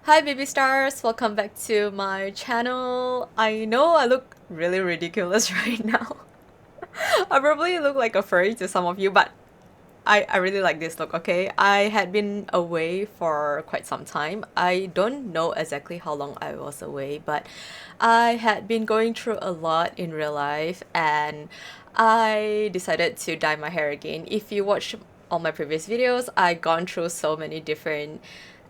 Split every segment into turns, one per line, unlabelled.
Hi baby stars, welcome back to my channel. I know I look really ridiculous right now. I probably look like a furry to some of you, but I really like this look, okay? I had been away for quite some time. I don't know exactly how long I was away, but I had been going through a lot in real life and I decided to dye my hair again. If you watch all my previous videos, I gone through so many different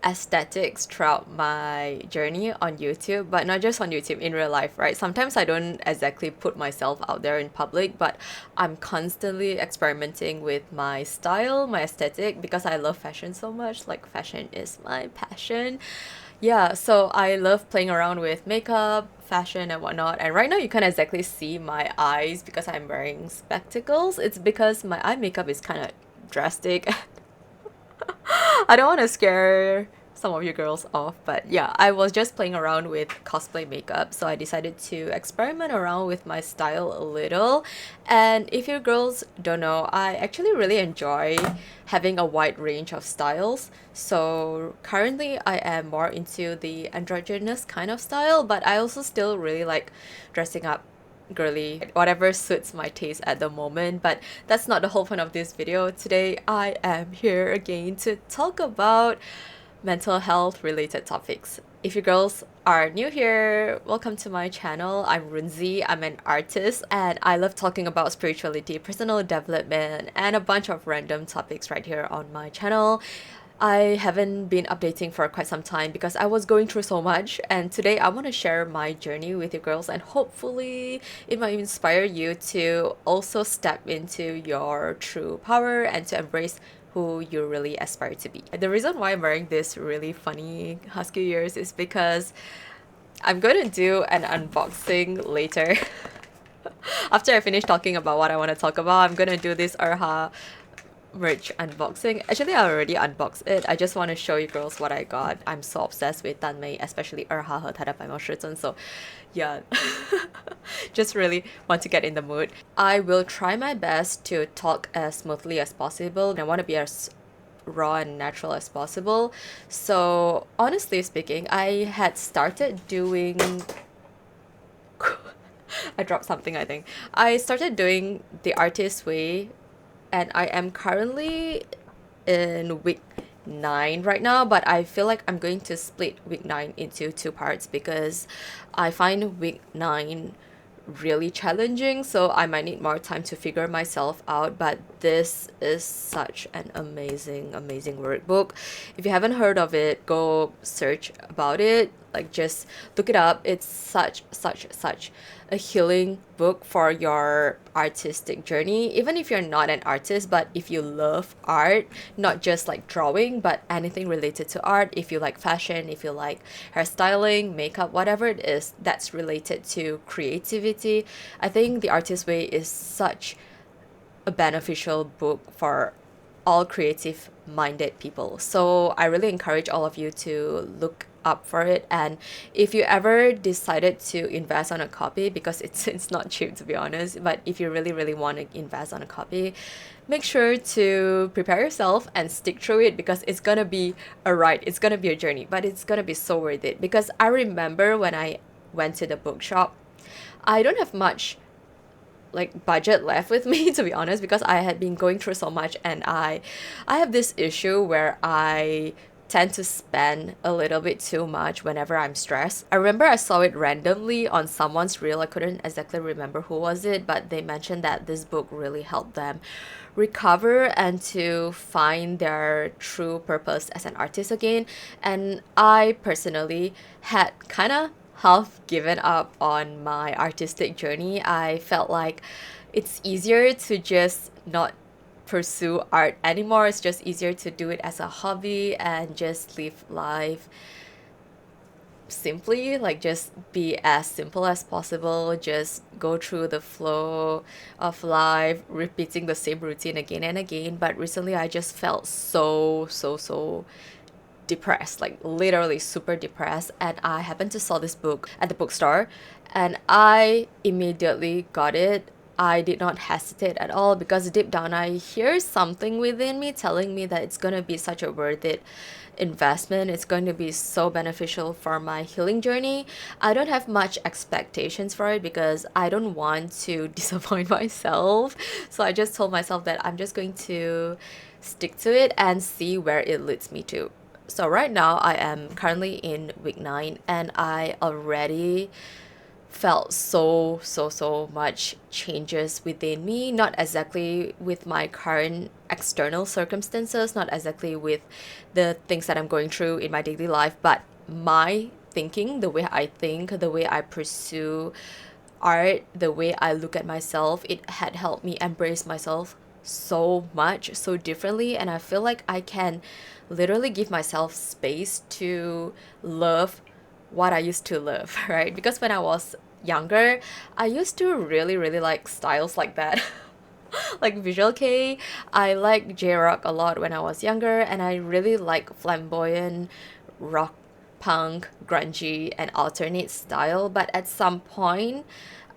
aesthetics throughout my journey on YouTube, but not just on YouTube, in real life, right? Sometimes I don't exactly put myself out there in public, but I'm constantly experimenting with my style, my aesthetic, because I love fashion so much. Like, fashion is my passion. Yeah, so I love playing around with makeup, fashion, and whatnot. And right now, you can't exactly see my eyes because I'm wearing spectacles. It's because my eye makeup is kind of drastic. I don't want to scare some of you girls off, but yeah, I was just playing around with cosplay makeup, so I decided to experiment around with my style a little. And if you girls don't know, I actually really enjoy having a wide range of styles. So currently, I am more into the androgynous kind of style, but I also still really like dressing up girly, whatever suits my taste at the moment. But that's not the whole point of this video. Today I am here again to talk about mental health related topics. If you girls are new here, welcome to my channel. I'm Runzi. I'm an artist and I love talking about spirituality, personal development, and a bunch of random topics right here on my channel. I haven't been updating for quite some time because I was going through so much, and today I want to share my journey with you girls, and hopefully it might inspire you to also step into your true power and to embrace who you really aspire to be. The reason why I'm wearing this really funny husky ears is because I'm going to do an unboxing later. After I finish talking about what I want to talk about, I'm going to do this Erha merch unboxing. Actually, I already unboxed it. I just want to show you girls what I got. I'm so obsessed with Danmei, especially 二哈和他的白毛师尊. So yeah, just really want to get in the mood. I will try my best to talk as smoothly as possible. And I want to be as raw and natural as possible. So honestly speaking, I had started doing I dropped something, I think. I started doing the artist way, and I am currently in week 9 right now, but I feel like I'm going to split week 9 into two parts because I find week 9 really challenging, so I might need more time to figure myself out. But this is such an amazing workbook. If you haven't heard of it, go search about it. Like, just look it up. It's such a healing book for your artistic journey. Even if you're not an artist, but if you love art, not just like drawing, but anything related to art, if you like fashion, if you like hairstyling, makeup, whatever it is that's related to creativity, I think The Artist Way is such a beneficial book for all creative minded people. So I really encourage all of you to look up for it. And if you ever decided to invest on a copy, because it's not cheap to be honest, but if you really want to invest on a copy, make sure to prepare yourself and stick through it, because it's gonna be a ride, it's gonna be a journey, but it's gonna be so worth it. Because I remember when I went to the bookshop, I don't have much like budget left with me to be honest, because I had been going through so much, and I have this issue where I tend to spend a little bit too much whenever I'm stressed. I remember I saw it randomly on someone's reel. I couldn't exactly remember who was it, but they mentioned that this book really helped them recover and to find their true purpose as an artist again. And I personally had kind of half given up on my artistic journey. I felt like it's easier to just not pursue art anymore. It's just easier to do it as a hobby and just live life simply, like just be as simple as possible, just go through the flow of life, repeating the same routine again and again. But recently I just felt so depressed, like literally super depressed, and I happened to saw this book at the bookstore and I immediately got it. I did not hesitate at all because deep down I hear something within me telling me that it's gonna be such a worth it investment. It's going to be so beneficial for my healing journey. I don't have much expectations for it because I don't want to disappoint myself. So I just told myself that I'm just going to stick to it and see where it leads me to. So right now I am currently in week 9 and I already felt so much changes within me, not exactly with my current external circumstances, not exactly with the things that I'm going through in my daily life, but my thinking, the way I think, the way I pursue art, the way I look at myself, it had helped me embrace myself so much, so differently. And I feel like I can literally give myself space to love what I used to love, right? Because when I was younger, I used to really like styles like that. Like Visual K, I like J-rock a lot when I was younger, and I really like flamboyant rock, punk, grungy, and alternate style. But at some point,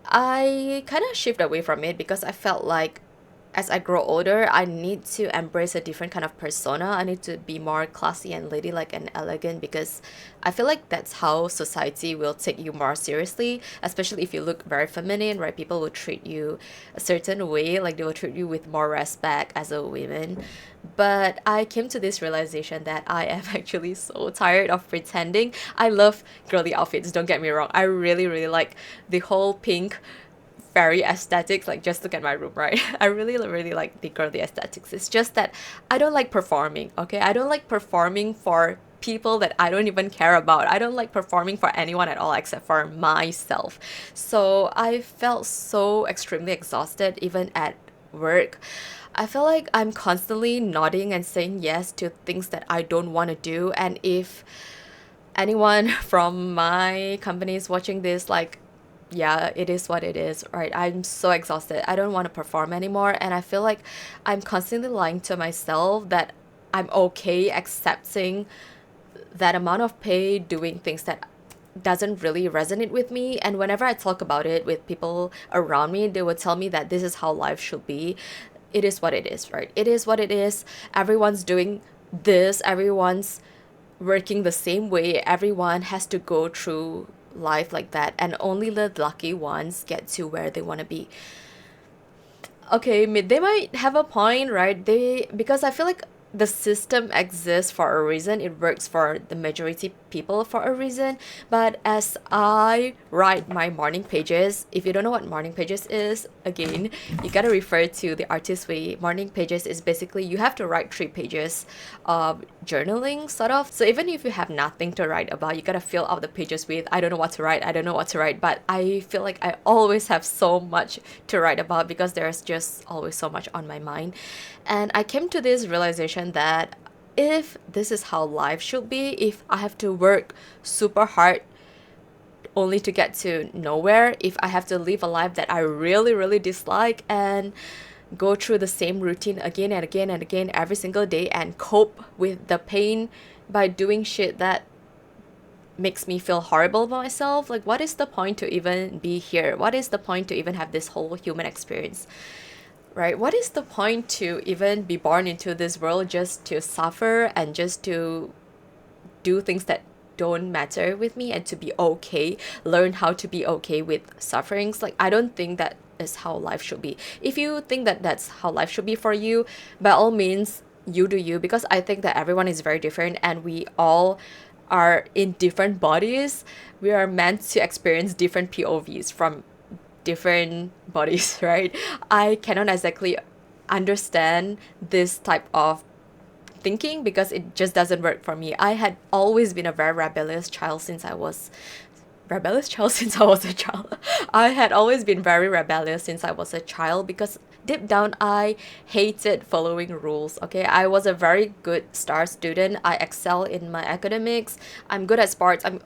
I kind of shift away from it because I felt like as I grow older, I need to embrace a different kind of persona. I need to be more classy and ladylike and elegant because I feel like that's how society will take you more seriously, especially if you look very feminine, right? People will treat you a certain way, like they will treat you with more respect as a woman. But I came to this realization that I am actually so tired of pretending. I love girly outfits, don't get me wrong. I really like the whole pink very aesthetics. Like, just look at my room, right? I really like the girly aesthetics. It's just that I don't like performing, okay? I don't like performing for people that I don't even care about. I don't like performing for anyone at all except for myself. So I felt so extremely exhausted even at work. I feel like I'm constantly nodding and saying yes to things that I don't want to do. And if anyone from my company is watching this, like, yeah, it is what it is, right? I'm so exhausted. I don't want to perform anymore. And I feel like I'm constantly lying to myself that I'm okay accepting that amount of pay doing things that doesn't really resonate with me. And whenever I talk about it with people around me, they would tell me that this is how life should be. It is what it is, right? It is what it is. Everyone's doing this, everyone's working the same way. Everyone has to go through life like that, and only the lucky ones get to where they want to be. Okay, they might have a point, right? They, because I feel like the system exists for a reason. It works for the majority people for a reason. But as I write my morning pages, if you don't know what morning pages is, again, you gotta refer to the artist way. Morning pages is basically you have to write 3 pages of journaling, sort of. So even if you have nothing to write about, you gotta fill out the pages with I don't know what to write, I don't know what to write. But I feel like I always have so much to write about because there's just always so much on my mind. And I came to this realization that if this is how life should be, if I have to work super hard only to get to nowhere, if I have to live a life that I really dislike and go through the same routine again and again and again every single day and cope with the pain by doing shit that makes me feel horrible about myself, like, what is the point to even be here? What is the point to even have this whole human experience? Right? What is the point to even be born into this world just to suffer and just to do things that don't matter with me and to be okay, learn how to be okay with sufferings? Like, I don't think that is how life should be. If you think that that's how life should be for you, by all means, you do you, because I think that everyone is very different and we all are in different bodies. We are meant to experience different POVs from different bodies, right? I cannot exactly understand this type of thinking because it just doesn't work for me. I had always been a very rebellious child since I was a child. I had always been very rebellious since I was a child because deep down I hated following rules. Okay, I was a very good star student. I excel in my academics. I'm good at sports. I'm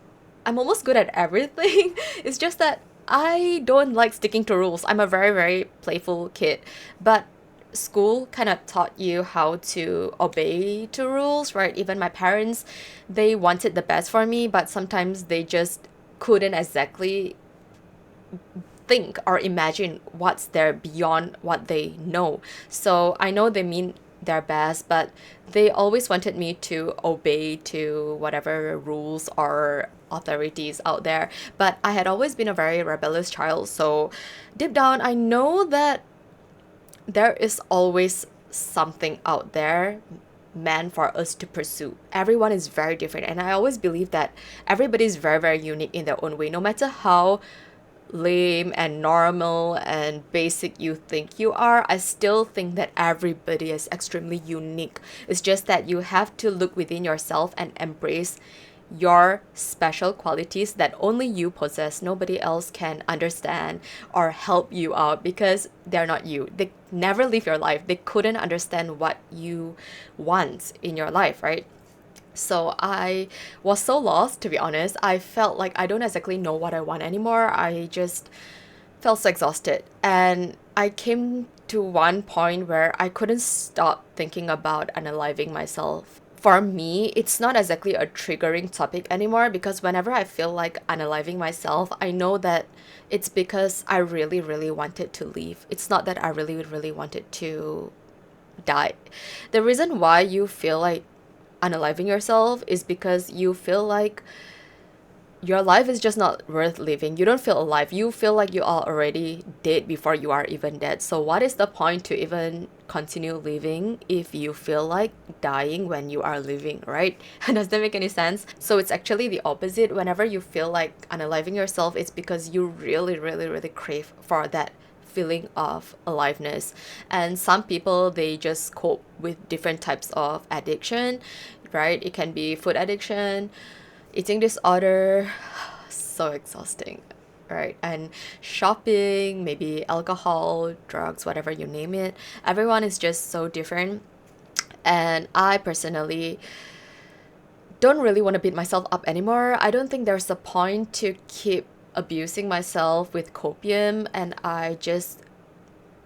almost good at everything. It's just that I don't like sticking to rules. I'm a very playful kid, but school kind of taught you how to obey to rules, right? Even my parents, they wanted the best for me, but sometimes they just couldn't exactly think or imagine what's there beyond what they know. So I know they mean their best, but they always wanted me to obey to whatever rules or authorities out there. But I had always been a very rebellious child, so deep down I know that there is always something out there meant for us to pursue. Everyone is very different, and I always believe that everybody is very, very unique in their own way. No matter how lame and normal and basic you think you are, I still think that everybody is extremely unique. It's just that you have to look within yourself and embrace your special qualities that only you possess. Nobody else can understand or help you out because they're not you. They never live your life. They couldn't understand what you want in your life, right? So I was so lost, to be honest. I felt like I don't exactly know what I want anymore. I just felt so exhausted. And I came to one point where I couldn't stop thinking about unaliving myself. For me, it's not exactly a triggering topic anymore because whenever I feel like unaliving myself, I know that it's because I really, really wanted to leave. It's not that I really, really wanted to die. The reason why you feel like unaliving yourself is because you feel like your life is just not worth living. You don't feel alive. You feel like you are already dead before you are even dead. So what is the point to even continue living if you feel like dying when you are living, right? Does that make any sense? So it's actually the opposite. Whenever you feel like unaliving yourself, it's because you really, really, really crave for that feeling of aliveness. And some people, they just cope with different types of addiction, right? It can be food addiction, eating disorder, so exhausting, right? And shopping, maybe alcohol, drugs, whatever you name it. Everyone is just so different. And I personally don't really want to beat myself up anymore. I don't think there's a point to keep abusing myself with copium, and I just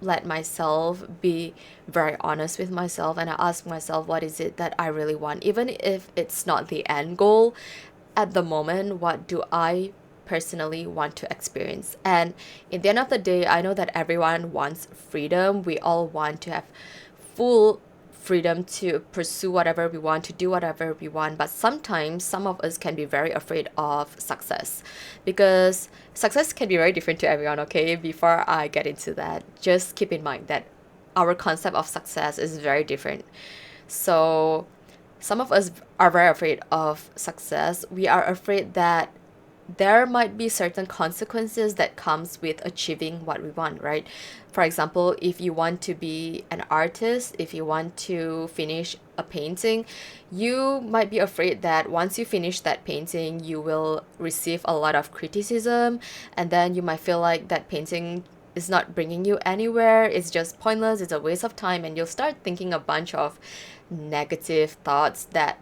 let myself be very honest with myself, and I ask myself, what is it that I really want? Even if it's not the end goal, at the moment, what do I personally want to experience? And in the end of the day, I know that everyone wants freedom. We all want to have full freedom to pursue whatever we want, to do whatever we want. But sometimes some of us can be very afraid of success because success can be very different to everyone, okay? Before I get into that, just keep in mind that our concept of success is very different. So some of us are very afraid of success. We are afraid that there might be certain consequences that comes with achieving what we want, right? For example, if you want to be an artist, if you want to finish a painting, you might be afraid that once you finish that painting, you will receive a lot of criticism, and then you might feel like that painting is not bringing you anywhere, it's just pointless, it's a waste of time, and you'll start thinking a bunch of negative thoughts that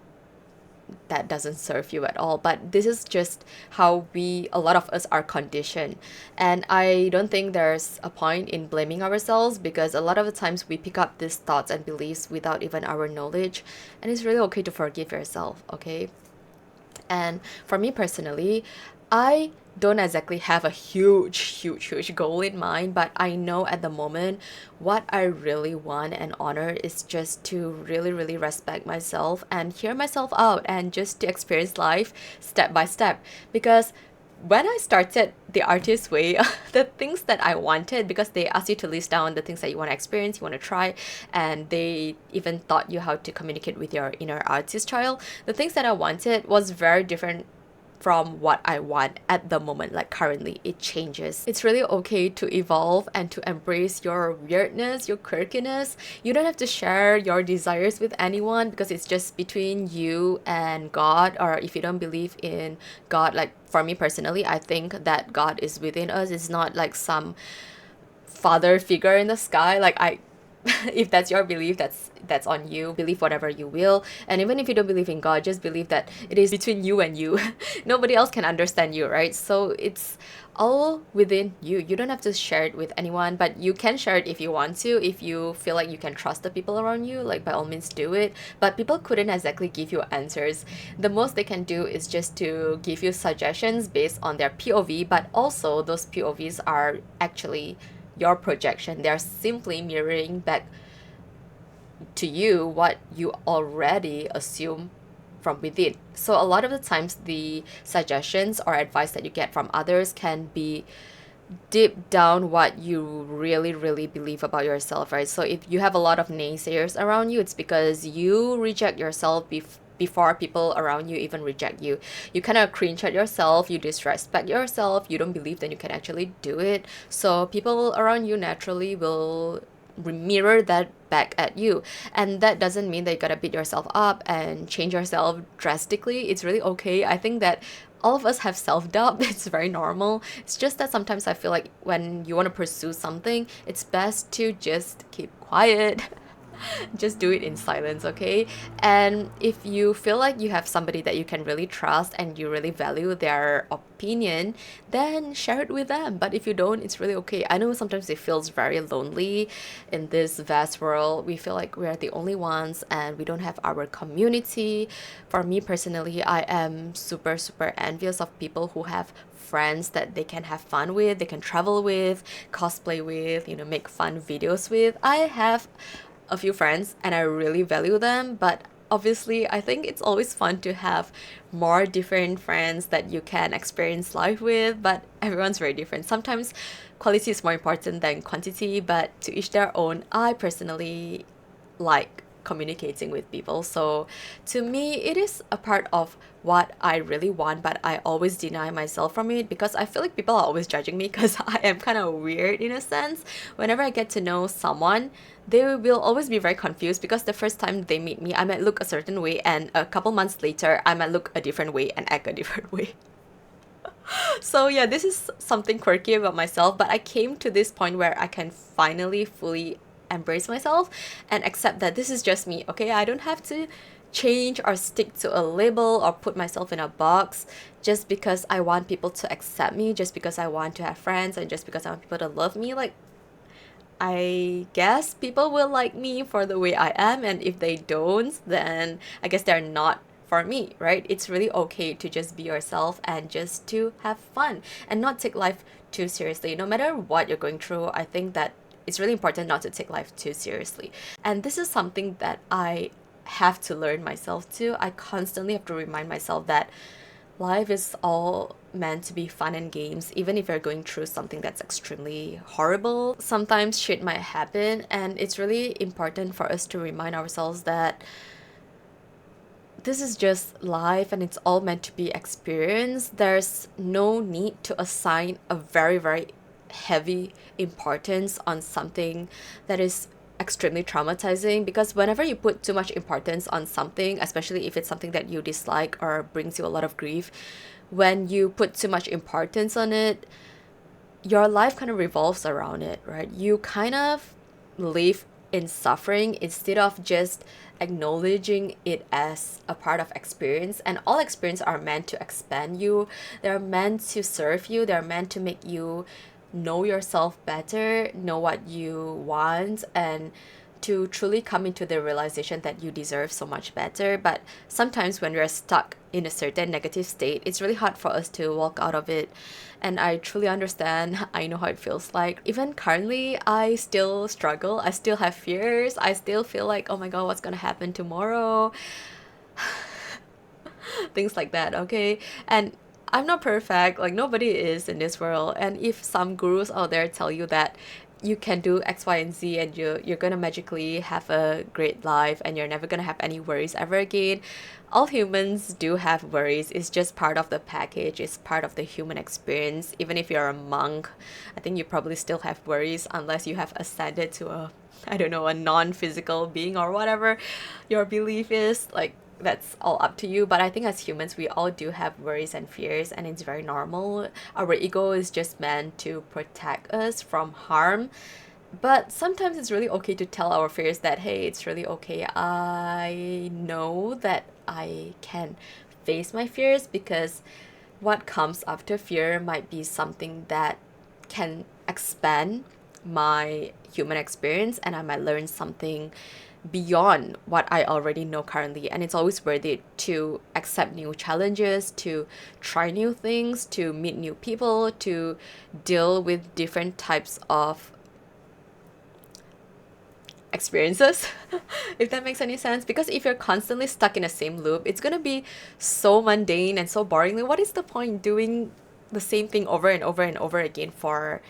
doesn't serve you at all. But this is just how a lot of us are conditioned. And I don't think there's a point in blaming ourselves because a lot of the times we pick up these thoughts and beliefs without even our knowledge. And it's really okay to forgive yourself, okay? And for me personally, I don't exactly have a huge goal in mind, but I know at the moment what I really want and honor is just to really, really respect myself and hear myself out and just to experience life step by step. Because when I started the artist way, the things that I wanted, because they asked you to list down the things that you want to experience, you want to try, and they even taught you how to communicate with your inner artist child, the things that I wanted was very different from what I want at the moment. Like currently, it changes. It's really okay to evolve and to embrace your weirdness, your quirkiness. You don't have to share your desires with anyone because it's just between you and God. Or if you don't believe in God, like for me personally, I think that God is within us. It's not like some father figure in the sky. Like If that's your belief, that's on you. Believe whatever you will. And even if you don't believe in God, just believe that it is between you and you. Nobody else can understand you, right? So it's all within you. You don't have to share it with anyone, but you can share it if you want to. If you feel like you can trust the people around you, like by all means do it. But people couldn't exactly give you answers. The most they can do is just to give you suggestions based on their POV, but also those POVs are actually your projection. They're simply mirroring back to you what you already assume from within. So a lot of the times the suggestions or advice that you get from others can be deep down what you really really believe about yourself, right? So if you have a lot of naysayers around you, it's because you reject yourself before people around you even reject you. You kind of cringe at yourself, you disrespect yourself, you don't believe that you can actually do it. So people around you naturally will mirror that back at you. And that doesn't mean that you gotta beat yourself up and change yourself drastically. It's really okay. I think that all of us have self-doubt. It's very normal. It's just that sometimes I feel like when you want to pursue something, it's best to just keep quiet. Just do it in silence, okay? And if you feel like you have somebody that you can really trust and you really value their opinion, then share it with them. But if you don't, it's really okay. I know sometimes it feels very lonely in this vast world. We feel like we're the only ones and we don't have our community. For me personally, I am super super envious of people who have friends that they can have fun with, they can travel with, cosplay with, make fun videos with. I have a few friends and I really value them, but obviously I think it's always fun to have more different friends that you can experience life with, but everyone's very different. Sometimes quality is more important than quantity, but to each their own. I personally like communicating with people. So to me, it is a part of what I really want, but I always deny myself from it because I feel like people are always judging me because I am kind of weird in a sense. Whenever I get to know someone, they will always be very confused because the first time they meet me, I might look a certain way, and a couple months later, I might look a different way and act a different way. So yeah, this is something quirky about myself, but I came to this point where I can finally fully embrace myself and accept that this is just me, okay? I don't have to change or stick to a label or put myself in a box just because I want people to accept me, just because I want to have friends, and just because I want people to love me. Like, I guess people will like me for the way I am, and if they don't, then I guess they're not for me, right? It's really okay to just be yourself and just to have fun and not take life too seriously. No matter what you're going through, I think that it's really important not to take life too seriously. And this is something that I have to learn myself too. I constantly have to remind myself that life is all meant to be fun and games, even if you're going through something that's extremely horrible. Sometimes shit might happen, and it's really important for us to remind ourselves that this is just life and it's all meant to be experienced. There's no need to assign a very, very heavy importance on something that is extremely traumatizing, because whenever you put too much importance on something, especially if it's something that you dislike or brings you a lot of grief, when you put too much importance on it, your life kind of revolves around it, right? You kind of live in suffering instead of just acknowledging it as a part of experience. And all experience are meant to expand you, they're meant to serve you, they're meant to make you know yourself better, know what you want, and to truly come into the realization that you deserve so much better. But sometimes when we're stuck in a certain negative state, it's really hard for us to walk out of it. And I truly understand. I know how it feels like. Even currently, I still struggle. I still have fears. I still feel like, oh my god, what's gonna happen tomorrow? Things like that, okay? And I'm not perfect, like nobody is in this world. And if some gurus out there tell you that you can do X, Y, and Z and you're gonna magically have a great life and you're never gonna have any worries ever again, all humans do have worries. It's just part of the package, it's part of the human experience. Even if you're a monk, I think you probably still have worries unless you have ascended to a, I don't know, a non-physical being or whatever your belief is. Like, that's all up to you. But I think as humans, we all do have worries and fears, and it's very normal. Our ego is just meant to protect us from harm, But sometimes it's really okay to tell our fears that, hey, it's really okay. I know that I can face my fears, because what comes after fear might be something that can expand my human experience, and I might learn something beyond what I already know currently. And it's always worth it to accept new challenges, to try new things, to meet new people, to deal with different types of experiences, if that makes any sense. Because if you're constantly stuck in the same loop, it's gonna be so mundane and so boring. Like, what is the point doing the same thing over and over and over again for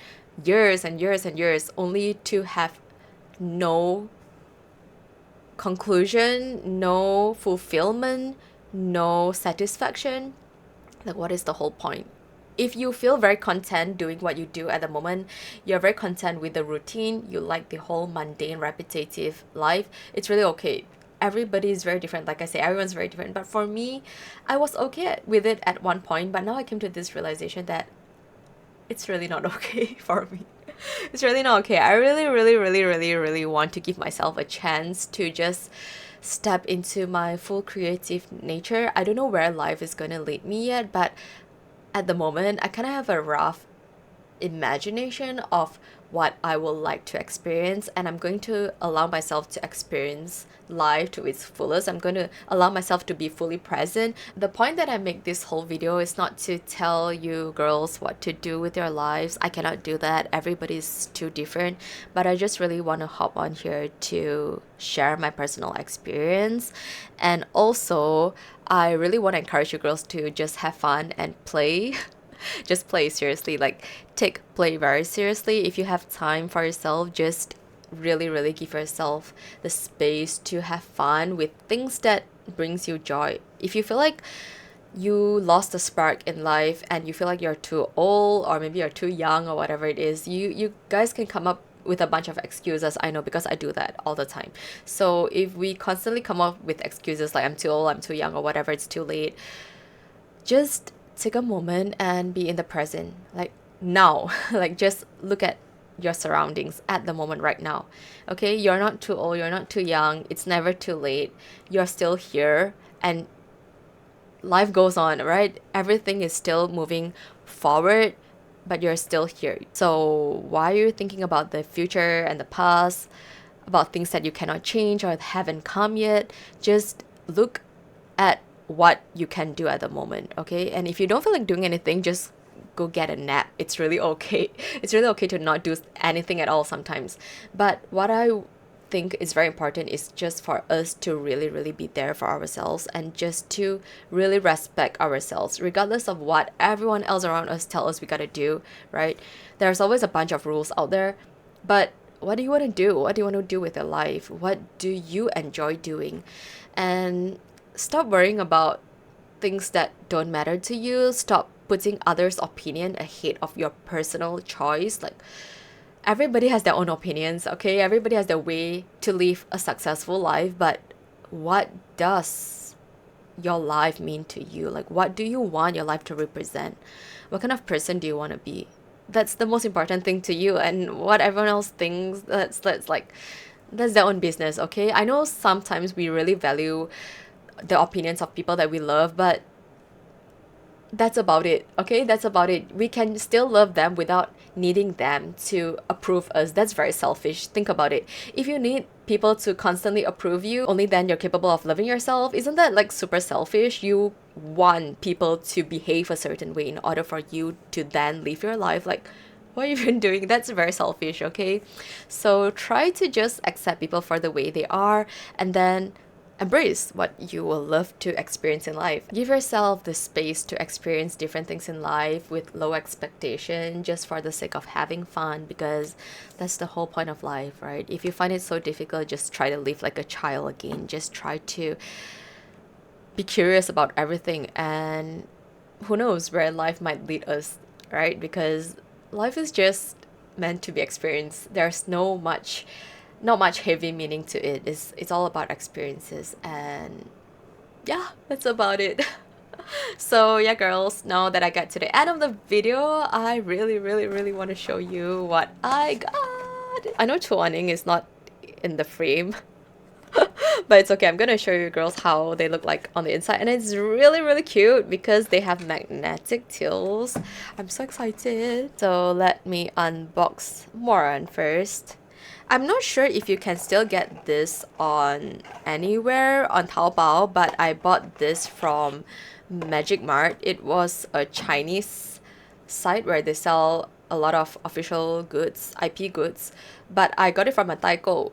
years and years and years, only to have no conclusion, no fulfillment, no satisfaction? Like, what is the whole point? If you feel very content doing what you do at the moment, you're very content with the routine, you like the whole mundane, repetitive life, it's really okay. Everybody is very different. Like I say, everyone's very different. But for me, I was okay with it at one point, but now I came to this realization that it's really not okay for me. It's really not okay. I really, really, really, really, really want to give myself a chance to just step into my full creative nature. I don't know where life is gonna lead me yet, but at the moment, I kind of have a rough imagination of what I would like to experience, and I'm going to allow myself to experience life to its fullest. I'm going to allow myself to be fully present. The point that I make this whole video is not to tell you girls what to do with your lives. I cannot do that. Everybody's too different. But I just really want to hop on here to share my personal experience. And also, I really want to encourage you girls to just have fun and play. Just play, seriously. Like, take play very seriously. If you have time for yourself, just really, really give yourself the space to have fun with things that brings you joy. If you feel like you lost the spark in life and you feel like you're too old, or maybe you're too young, or whatever it is, you guys can come up with a bunch of excuses. I know, because I do that all the time. So if we constantly come up with excuses like I'm too old, I'm too young, or whatever, it's too late, just take a moment and be in the present, like now. Like, just look at your surroundings at the moment right now. Okay, you're not too old, you're not too young, it's never too late. You're still here, and life goes on, right? Everything is still moving forward, but you're still here. So why are you thinking about the future and the past, about things that you cannot change or haven't come yet? Just look at what you can do at the moment, okay? And if you don't feel like doing anything, just go get a nap. It's really okay. It's really okay to not do anything at all sometimes. But what I think is very important is just for us to really, really be there for ourselves, and just to really respect ourselves, regardless of what everyone else around us tell us we gotta do, right? There's always a bunch of rules out there, but what do you want to do? What do you want to do with your life? What do you enjoy doing? And stop worrying about things that don't matter to you. Stop putting others' opinion ahead of your personal choice. Like, everybody has their own opinions, okay? Everybody has their way to live a successful life, but what does your life mean to you? Like, what do you want your life to represent? What kind of person do you want to be? That's the most important thing to you, and what everyone else thinks, that's like, that's their own business, okay? I know sometimes we really value the opinions of people that we love, but that's about it, okay? That's about it. We can still love them without needing them to approve us. That's very selfish. Think about it. If you need people to constantly approve you, only then you're capable of loving yourself. Isn't that like super selfish? You want people to behave a certain way in order for you to then live your life. Like, what are you even doing? That's very selfish, okay? So try to just accept people for the way they are, and then embrace what you will love to experience in life. Give yourself the space to experience different things in life with low expectation, just for the sake of having fun, because that's the whole point of life, right? If you find it so difficult, just try to live like a child again. Just try to be curious about everything, and who knows where life might lead us, right? Because life is just meant to be experienced. There's not much heavy meaning to it. It's all about experiences, and yeah, that's about it. So yeah, girls, now that I got to the end of the video, I really, really, really want to show you what I got. I know Chuaning is not in the frame, but it's okay. I'm gonna show you girls how they look like on the inside, and it's really really cute because they have magnetic tails. I'm so excited. So let me unbox Moran first. I'm not sure if you can still get this on anywhere on Taobao, but I bought this from Magic Mart. It was a Chinese site where they sell a lot of official goods, IP goods, but I got it from a Taiko.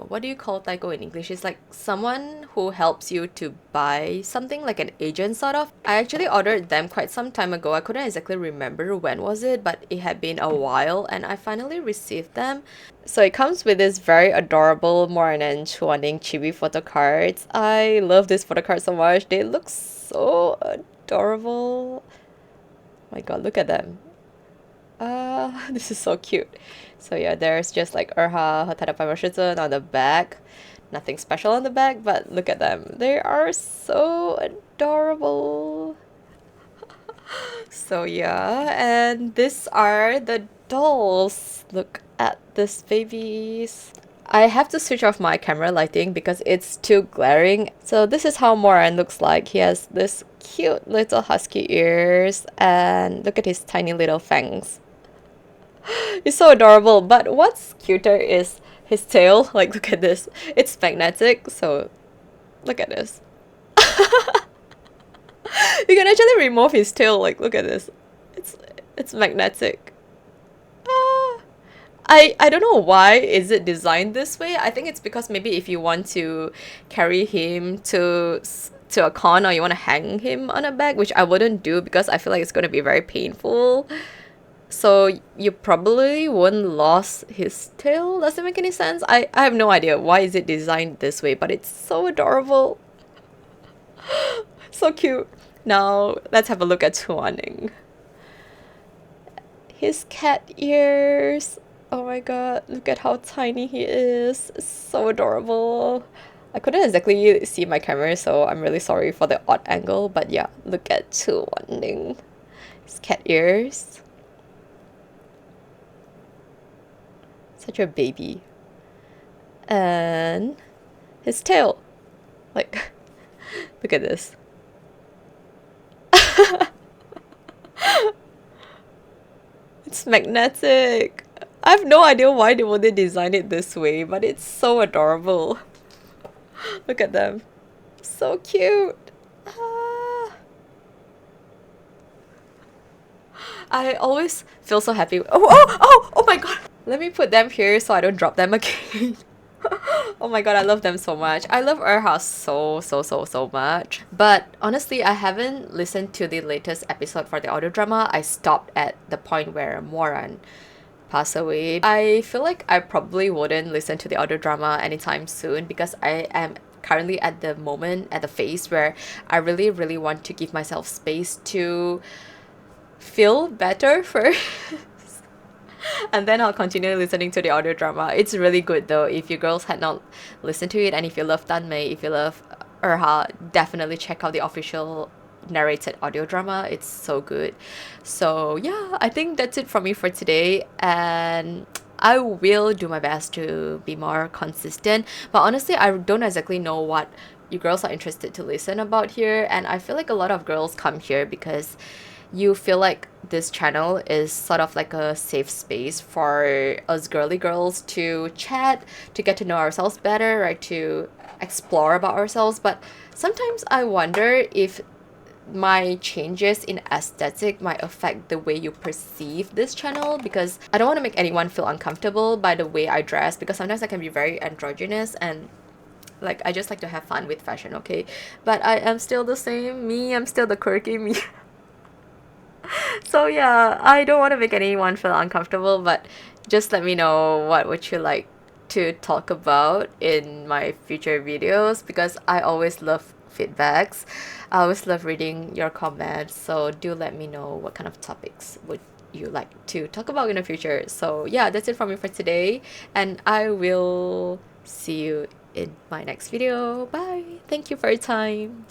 What do you call Taiko in English? It's like someone who helps you to buy something, like an agent sort of. I actually ordered them quite some time ago. I couldn't exactly remember when was it, but it had been a while and I finally received them. So it comes with this very adorable Moran and Chuaning chibi photo cards. I love this photo card so much. They look so adorable. Oh my god, look at them. This is so cute. So yeah, there's just like Erha, Hotada Paimashizun on the back. Nothing special on the back, but look at them. They are so adorable. So yeah, and these are the dolls. Look at these babies. I have to switch off my camera lighting because it's too glaring. So this is how Moran looks like. He has this cute little husky ears and look at his tiny little fangs. He's so adorable, but what's cuter is his tail. Like, look at this. It's magnetic, so look at this. You can actually remove his tail. Like, look at this. It's magnetic. I don't know why is it designed this way. I think it's because maybe if you want to carry him to a con or you want to hang him on a bag, which I wouldn't do because I feel like it's going to be very painful. So you probably won't lose his tail. Does it make any sense? I have no idea why is it designed this way, but it's so adorable. So cute. Now let's have a look at Chuaning. His cat ears. Oh my god, look at how tiny he is. It's so adorable. I couldn't exactly see my camera, so I'm really sorry for the odd angle, but yeah, look at Chuaning. His cat ears. Such a baby. And his tail. Like, look at this. It's magnetic. I have no idea why they would design it this way, but it's so adorable. Look at them. So cute. I always feel so happy. Oh my god. Let me put them here so I don't drop them again. Oh my god, I love them so much. I love Erha so much. But honestly, I haven't listened to the latest episode for the audio drama. I stopped at the point where Moran passed away. I feel like I probably wouldn't listen to the audio drama anytime soon because I am currently at the phase where I really want to give myself space to feel better first. And then I'll continue listening to the audio drama. It's really good though. If you girls had not listened to it, and if you love Danmei, if you love Erha, definitely check out the official narrated audio drama. It's so good. So yeah, I think that's it from me for today, and I will do my best to be more consistent. But honestly, I don't exactly know what you girls are interested to listen about here, and I feel like a lot of girls come here because you feel like this channel is sort of like a safe space for us girly girls to chat, to get to know ourselves better, right? To explore about ourselves. But sometimes I wonder if my changes in aesthetic might affect the way you perceive this channel, because I don't want to make anyone feel uncomfortable by the way I dress, because sometimes I can be very androgynous and like I just like to have fun with fashion, okay? But I am still the same me. I'm still the quirky me. So yeah, I don't want to make anyone feel uncomfortable, but just let me know what would you like to talk about in my future videos, because I always love feedbacks. I always love reading your comments, so do let me know what kind of topics would you like to talk about in the future. So yeah, that's it from me for today, and I will see you in my next video. Bye. Thank you for your time.